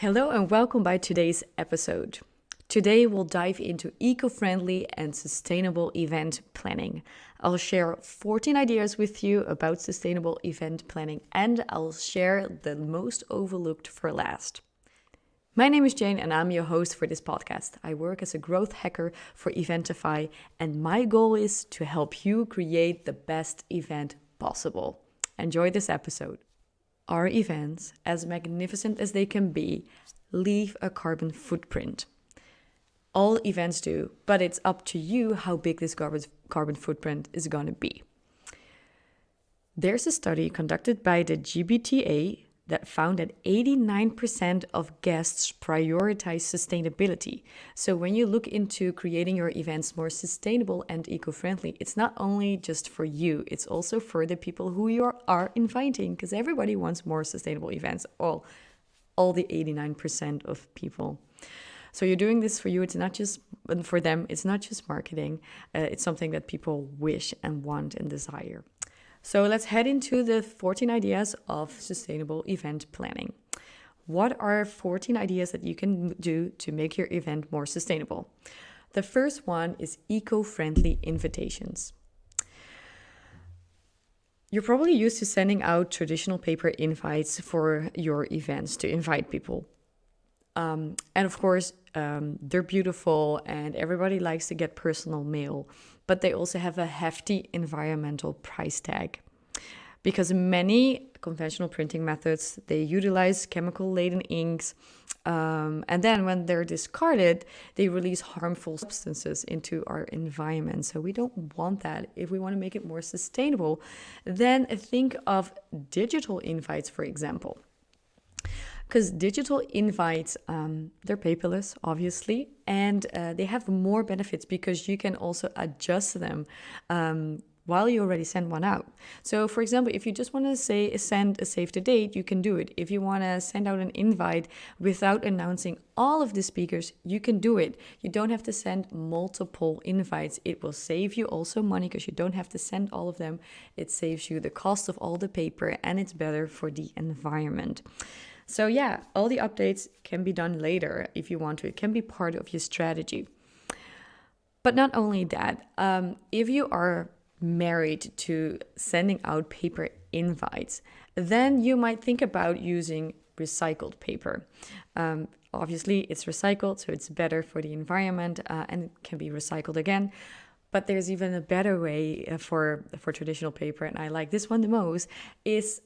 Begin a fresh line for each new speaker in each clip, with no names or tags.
Hello and welcome by today's episode. Today we'll dive into eco-friendly and sustainable event planning. I'll share 14 ideas with you about sustainable event planning and I'll share the most overlooked for last. My name is Jane and I'm your host for this podcast. I work as a growth hacker for Eventify and my goal is to help you create the best event possible. Enjoy this episode. Our events, as magnificent as they can be, leave a carbon footprint. All events do, but it's up to you how big this carbon footprint is going to be. There's a study conducted by the GBTA that found that 89% of guests prioritize sustainability. So when you look into creating your events more sustainable and eco-friendly, it's not only just for you, it's also for the people who you are inviting, because everybody wants more sustainable events, all the 89% of people. So you're doing this for you, it's not just for them, it's not just marketing, it's something that people wish and want and desire. So let's head into the 14 ideas of sustainable event planning. What are 14 ideas that you can do to make your event more sustainable? The first one is eco-friendly invitations. You're probably used to sending out traditional paper invites for your events to invite people. And of course, they're beautiful and everybody likes to get personal mail, but they also have a hefty environmental price tag. Because many conventional printing methods, they utilize chemical-laden inks, and then when they're discarded, they release harmful substances into our environment. So we don't want that. If we want to make it more sustainable, then think of digital invites, for example. Because digital invites, they're paperless, obviously, and they have more benefits because you can also adjust them while you already send one out. So, for example, if you just want to send a save the date, you can do it. If you want to send out an invite without announcing all of the speakers, you can do it. You don't have to send multiple invites. It will save you also money because you don't have to send all of them. It saves you the cost of all the paper and it's better for the environment. So yeah, all the updates can be done later if you want to. It can be part of your strategy. But not only that, if you are married to sending out paper invites, then you might think about using recycled paper. Obviously, it's recycled, so it's better for the environment and it can be recycled again. But there's even a better way for traditional paper, and I like this one the most, is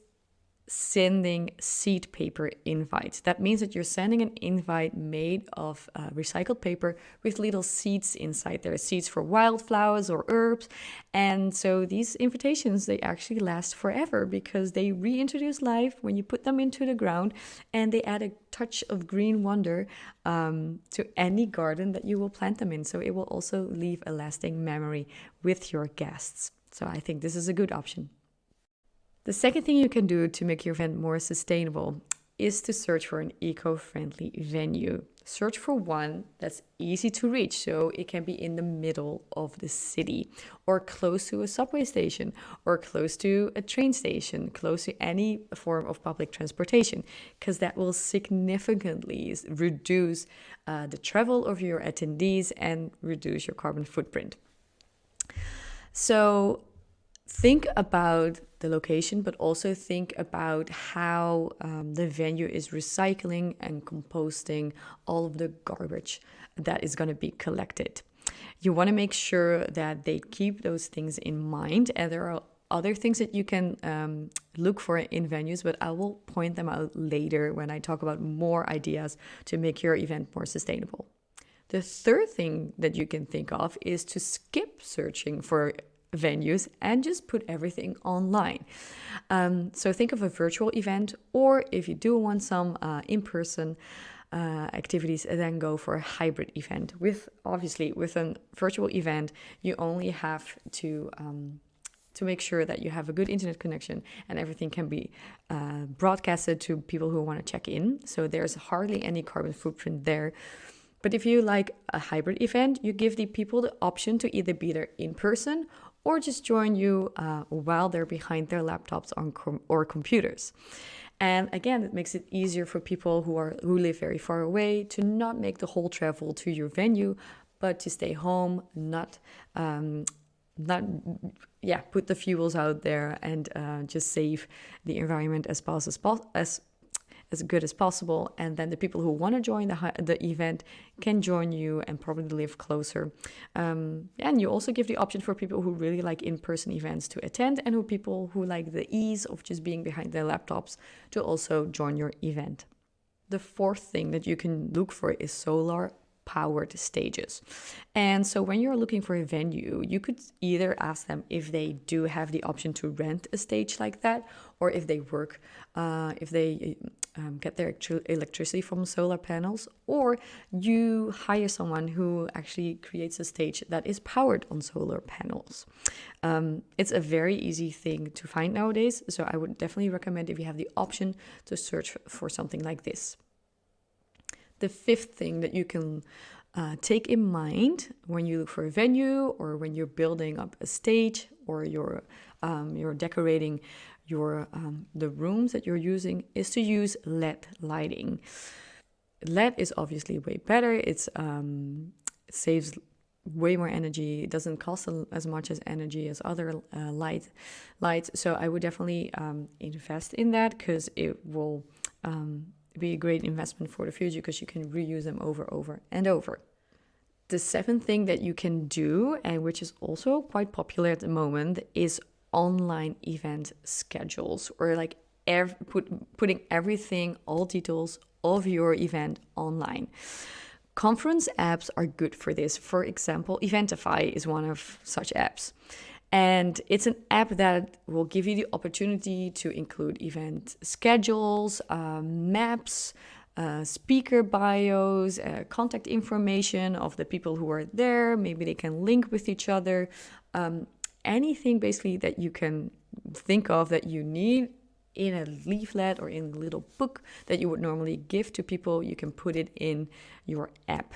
sending seed paper invites. That means that you're sending an invite made of recycled paper with little seeds inside. There are seeds for wildflowers or herbs. And so these invitations, they actually last forever because they reintroduce life when you put them into the ground and they add a touch of green wonder to any garden that you will plant them in. So it will also leave a lasting memory with your guests. So I think this is a good option. The second thing you can do to make your event more sustainable is to search for an eco-friendly venue. Search for one that's easy to reach, so it can be in the middle of the city or close to a subway station or close to a train station, close to any form of public transportation, because that will significantly reduce the travel of your attendees and reduce your carbon footprint. So think about the location, but also think about how the venue is recycling and composting all of the garbage that is going to be collected. You want to make sure that they keep those things in mind, and there are other things that you can look for in venues, but I will point them out later when I talk about more ideas to make your event more sustainable. The third thing that you can think of is to skip searching for venues and just put everything online. So think of a virtual event, or if you do want some in-person activities, then go for a hybrid event. With a virtual event, you only have to make sure that you have a good internet connection and everything can be broadcasted to people who want to check in. So there's hardly any carbon footprint there. But if you like a hybrid event, you give the people the option to either be there in person or just join you while they're behind their laptops or computers. And again, it makes it easier for people who live very far away to not make the whole travel to your venue, but to stay home, not put the fuels out there, and just save the environment as good as possible. And then the people who want to join the event can join you and probably live closer. And you also give the option for people who really like in-person events to attend, and people who like the ease of just being behind their laptops to also join your event. The fourth thing that you can look for is solar powered stages. And so when you're looking for a venue, you could either ask them if they do have the option to rent a stage like that, or if they get their electricity from solar panels, or you hire someone who actually creates a stage that is powered on solar panels. It's a very easy thing to find nowadays, so I would definitely recommend, if you have the option, to search for something like this. The fifth thing that you can take in mind when you look for a venue, or when you're building up a stage, or you're decorating the rooms that you're using, is to use LED lighting. LED is obviously way better. It saves way more energy. It doesn't cost as much as energy as other lights. So I would definitely invest in that, because it will be a great investment for the future, because you can reuse them over and over. The seventh thing that you can do, and which is also quite popular at the moment, is online event schedules, or like putting everything, all details of your event online. Conference apps are good for this. For example, Eventify is one of such apps. And it's an app that will give you the opportunity to include event schedules, maps, speaker bios, contact information of the people who are there. Maybe they can link with each other. Anything basically that you can think of that you need in a leaflet or in a little book that you would normally give to people, you can put it in your app.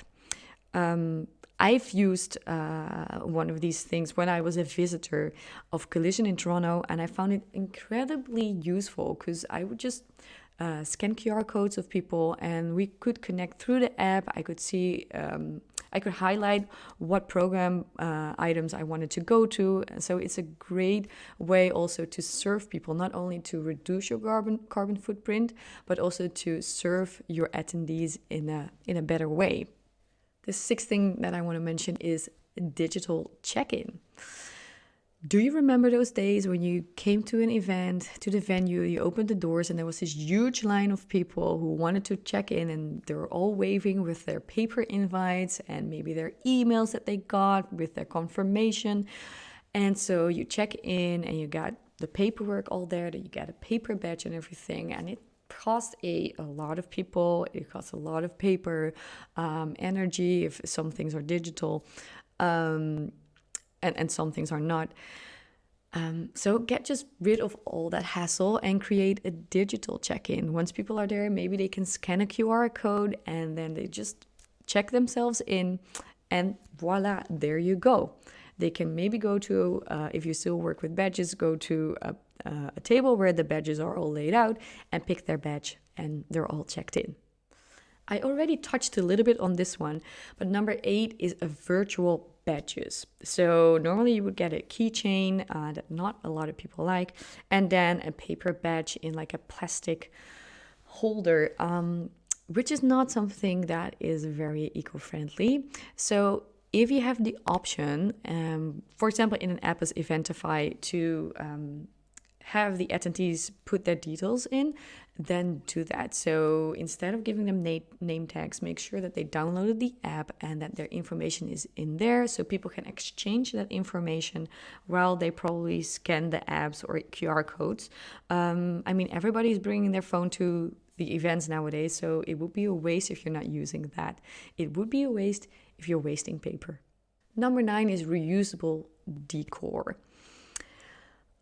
I've used one of these things when I was a visitor of Collision in Toronto, and I found it incredibly useful, because I would just scan QR codes of people, and we could connect through the app. I could see, I could highlight what program items I wanted to go to. And so it's a great way also to serve people, not only to reduce your carbon footprint, but also to serve your attendees in a better way. The sixth thing that I want to mention is digital check-in. Do you remember those days when you came to an event, to the venue, you opened the doors, and there was this huge line of people who wanted to check in, and they were all waving with their paper invites and maybe their emails that they got with their confirmation. And so you check in and you got the paperwork all there, that you get a paper badge and everything, and it costs a lot of people, it costs a lot of paper, energy, if some things are digital, and some things are not. So get just rid of all that hassle and create a digital check-in. Once people are there, maybe they can scan a QR code and then they just check themselves in, and voila, there you go. They can maybe go to, if you still work with badges, go to a table where the badges are all laid out and pick their badge, and they're all checked in. I already touched a little bit on this one, but number 8 is a virtual badges. So normally you would get a keychain that not a lot of people like, and then a paper badge in like a plastic holder, which is not something that is very eco-friendly. So if you have the option, for example, in an app as Eventify, to have the attendees put their details in, then do that. So instead of giving them name tags, make sure that they downloaded the app and that their information is in there, so people can exchange that information while they probably scan the apps or QR codes. I mean, everybody's bringing their phone to the events nowadays, so it would be a waste if you're not using that. It would be a waste if you're wasting paper. Number 9 is reusable decor.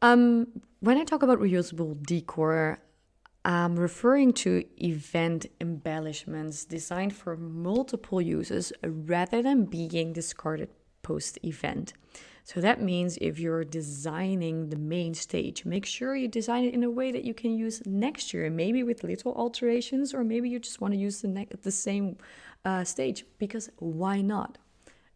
When I talk about reusable decor, I'm referring to event embellishments designed for multiple uses rather than being discarded post-event. So that means if you're designing the main stage, make sure you design it in a way that you can use next year, maybe with little alterations, or maybe you just want to use the same stage, because why not?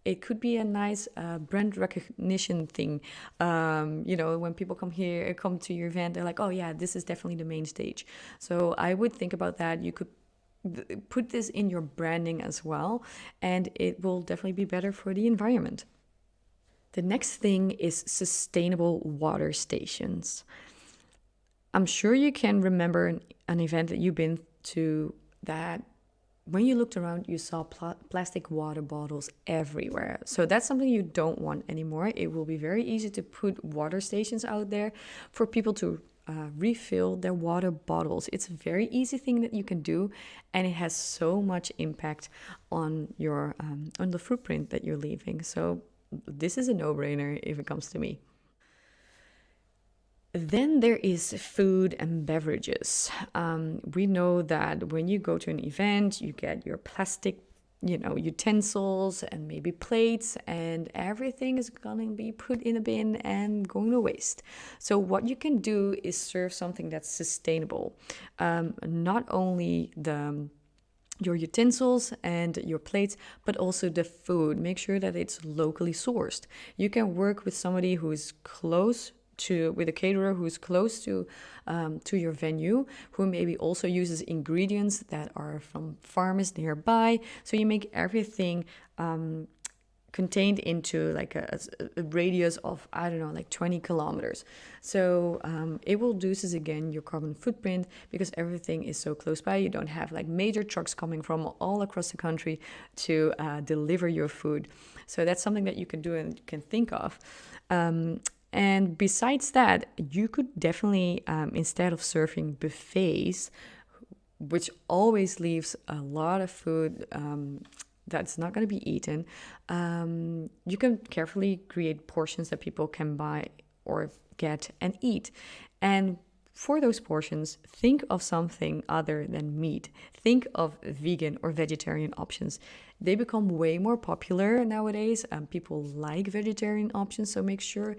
It could be a nice brand recognition thing. When people come to your event, they're like, oh yeah, this is definitely the main stage. So I would think about that. You could put this in your branding as well, and it will definitely be better for the environment. The next thing is sustainable water stations. I'm sure you can remember an event that you've been to that when you looked around, you saw plastic water bottles everywhere. So that's something you don't want anymore. It will be very easy to put water stations out there for people to refill their water bottles. It's a very easy thing that you can do, and it has so much impact on your on the footprint that you're leaving. So this is a no-brainer if it comes to me. Then there is food and beverages. We know that when you go to an event, you get your plastic, utensils and maybe plates, and everything is going to be put in a bin and going to waste. So what you can do is serve something that's sustainable. Not only your utensils and your plates, but also the food. Make sure that it's locally sourced. You can work with somebody who's with a caterer who's close to your venue, who maybe also uses ingredients that are from farmers nearby. So you make everything contained into like a radius of, 20 kilometers. So it will reduces again your carbon footprint because everything is so close by. You don't have like major trucks coming from all across the country to deliver your food. So that's something that you can do and can think of. And besides that, you could definitely, instead of serving buffets, which always leaves a lot of food that's not going to be eaten, you can carefully create portions that people can buy or get and eat. And for those portions, think of something other than meat. Think of vegan or vegetarian options. They become way more popular nowadays. People like vegetarian options, so make sure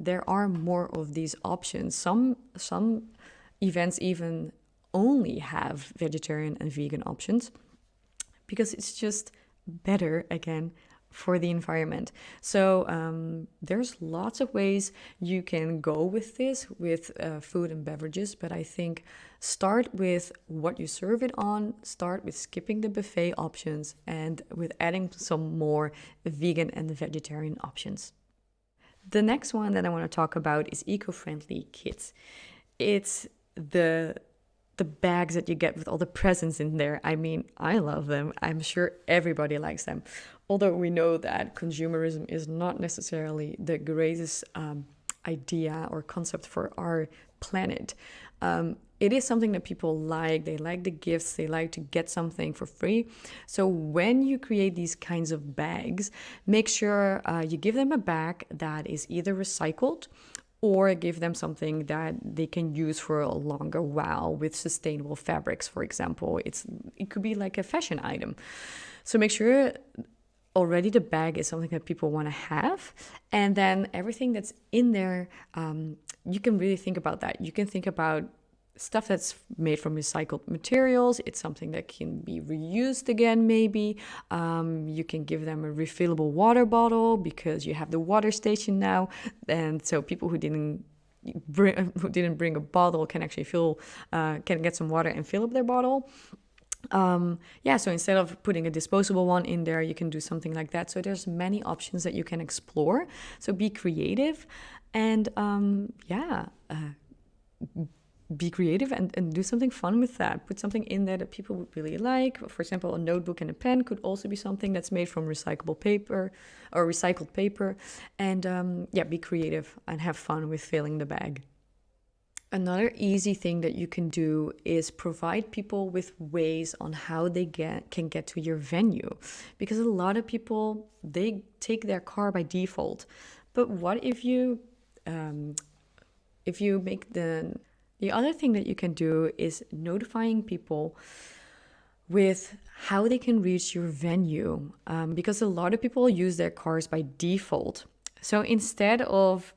there are more of these options. Some events even only have vegetarian and vegan options because it's just better, again, for the environment. So there's lots of ways you can go with this, with food and beverages, but I think start with what you serve it on, start with skipping the buffet options, and with adding some more vegan and vegetarian options. The next one that I want to talk about is eco-friendly kits. It's the bags that you get with all the presents in there. I mean, I love them. I'm sure everybody likes them. Although we know that consumerism is not necessarily the greatest idea or concept for our planet. It is something that people like. They like the gifts. They like to get something for free. So when you create these kinds of bags, make sure you give them a bag that is either recycled or give them something that they can use for a longer while with sustainable fabrics, for example. It could be like a fashion item. So make sure already the bag is something that people want to have. And then everything that's in there, you can really think about that. You can think about stuff that's made from recycled materials. It's something that can be reused again, maybe. You can give them a refillable water bottle because you have the water station now. And so people who didn't bring a bottle can actually can get some water and fill up their bottle. So instead of putting a disposable one in there, you can do something like that. So there's many options that you can explore. So be creative and be creative and do something fun with that. Put something in there that people would really like. For example, a notebook and a pen could also be something that's made from recyclable paper or recycled paper. And be creative and have fun with filling the bag. Another easy thing that you can do is provide people with ways on how they can get to your venue. Because a lot of people, they take their car by default. But what if you make the other thing that you can do is notifying people with how they can reach your venue. Because a lot of people use their cars by default. So instead of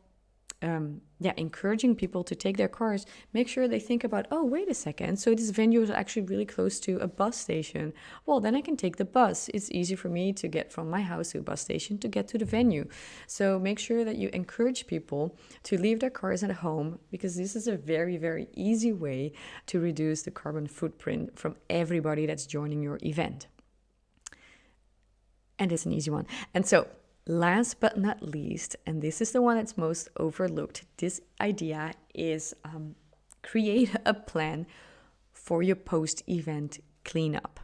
encouraging people to take their cars, make sure they think about, oh, wait a second, so this venue is actually really close to a bus station. Well, then I can take the bus. It's easy for me to get from my house to a bus station to get to the venue. So make sure that you encourage people to leave their cars at home, because this is a very, very easy way to reduce the carbon footprint from everybody that's joining your event. And it's an easy one. And so last but not least, and this is the one that's most overlooked, this idea is create a plan for your post-event cleanup.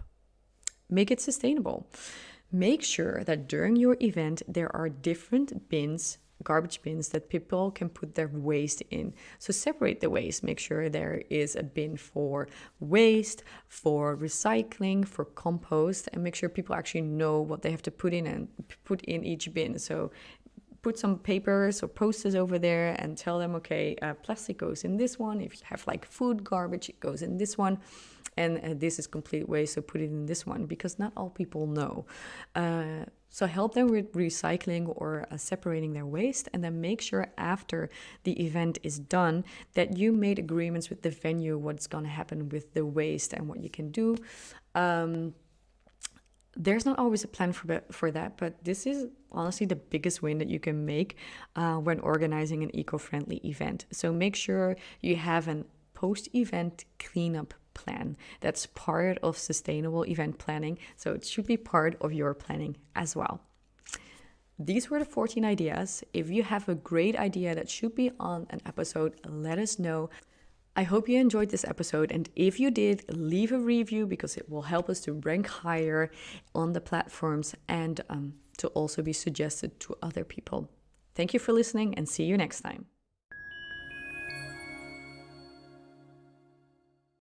Make it sustainable. Make sure that during your event there are different bins, garbage bins, that people can put their waste in. So separate the waste. Make sure there is a bin for waste, for recycling, for compost, and make sure people actually know what they have to put in and put in each bin. So put some papers or posters over there and tell them, okay, plastic goes in this one. If you have like food garbage, it goes in this one. And this is complete waste, so put it in this one, because not all people know. So help them with recycling or separating their waste, and then make sure after the event is done that you made agreements with the venue what's going to happen with the waste and what you can do. There's not always a plan for that, but this is honestly the biggest win that you can make when organizing an eco-friendly event. So make sure you have an post-event cleanup plan. That's part of sustainable event planning, so it should be part of your planning as well. These were the 14 ideas. If you have a great idea that should be on an episode, let us know. I hope you enjoyed this episode, and if you did, leave a review, because it will help us to rank higher on the platforms and to also be suggested to other people. Thank you for listening, and see you next time.